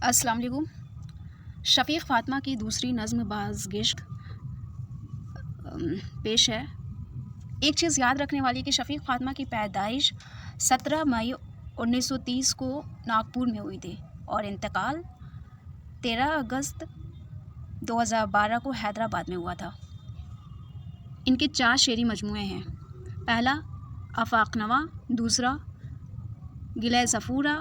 السلام علیکم۔ شفیق فاطمہ کی دوسری نظم بازگشت پیش ہے۔ ایک چیز یاد رکھنے والی کہ شفیق فاطمہ کی پیدائش 17 مئی 1930 کو ناگپور میں ہوئی تھی اور انتقال 13 اگست 2012 کو حیدرآباد میں ہوا تھا۔ ان کے 4 شعری مجموعے ہیں۔ پہلا آفاق نوا، دوسرا گلہ صفورہ،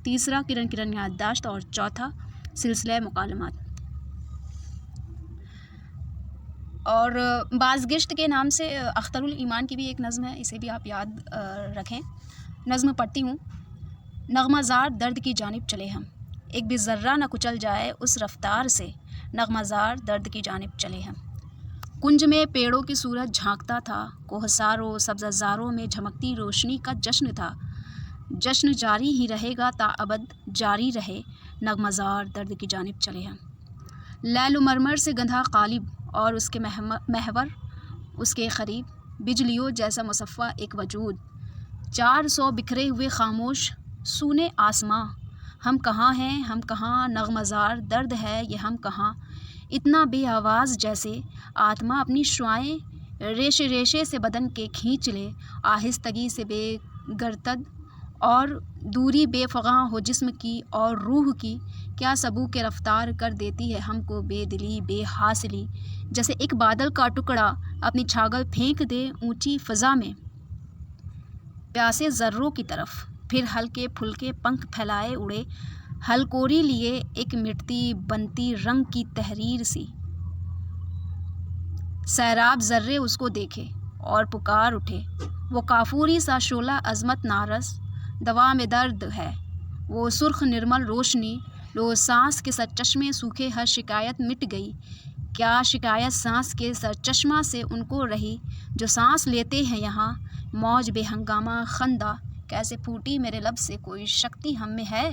تیسرا کرن کرن یادداشت اور چوتھا سلسلہ مکالمات۔ اور بازگشت کے نام سے اختر الایمان کی بھی ایک نظم ہے، اسے بھی آپ یاد رکھیں۔ نظم پڑھتی ہوں۔ نغمہ زار درد کی جانب چلے ہم، ایک بھی ذرہ نہ کچل جائے اس رفتار سے، نغمہ زار درد کی جانب چلے ہم۔ کنج میں پیڑوں کی صورت جھانکتا تھا، کوہساروں سبززاروں میں جھمکتی روشنی کا جشن تھا، جشن جاری ہی رہے گا تا ابد جاری رہے، نغمہ زار درد کی جانب چلے ہم۔ لیل و مرمر سے گندھا قالب اور اس کے محور اس کے قریب، بجلیوں جیسا مصفہ ایک وجود، 400 بکھرے ہوئے خاموش سونے آسماں، ہم کہاں ہیں ہم کہاں، نغمہ زار درد ہے یہ ہم کہاں، اتنا بے آواز جیسے آتما اپنی شعائیں ریشے ریشے سے بدن کے کھینچ لے، آہستگی سے بے گردد اور دوری بے فغاں ہو جسم کی اور روح کی، کیا سبو کے رفتار کر دیتی ہے ہم کو بے دلی بے حاصلی، جیسے ایک بادل کا ٹکڑا اپنی چھاگل پھینک دے اونچی فضا میں پیاسے ذروں کی طرف، پھر ہلکے پھلکے پنکھ پھیلائے اڑے، ہلکوری لیے ایک مٹتی بنتی رنگ کی تحریر سی، سیراب ذرے اس کو دیکھے اور پکار اٹھے، وہ کافوری سا شعلہ عظمت نارس، دوا میں درد ہے وہ سرخ نرمل روشنی، لو سانس کے سرچشمے سوکھے ہر شکایت مٹ گئی، کیا شکایت سانس کے سرچشمہ سے ان کو رہی، جو سانس لیتے ہیں یہاں موج بے ہنگامہ خندہ، کیسے پھوٹی میرے لب سے کوئی شکتی ہم میں ہے،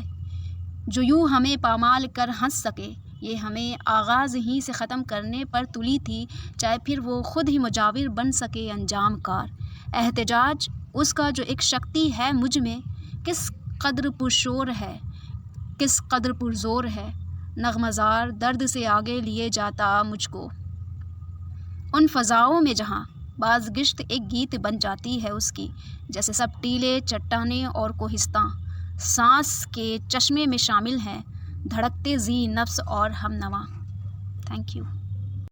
جو یوں ہمیں پامال کر ہنس سکے، یہ ہمیں آغاز ہی سے ختم کرنے پر تلی تھی، چاہے پھر وہ خود ہی مجاور بن سکے انجام کار، احتجاج اس کا جو ایک شکتی ہے مجھ میں، کس قدر پرشور ہے کس قدر پرزور ہے، نغمہ زار درد سے آگے لیے جاتا مجھ کو ان فضاؤں میں جہاں بازگشت ایک گیت بن جاتی ہے اس کی، جیسے سب ٹیلے چٹانیں اور کوہستاں سانس کے چشمے میں شامل ہیں، دھڑکتے زی نفس اور ہم نوا۔ Thank you.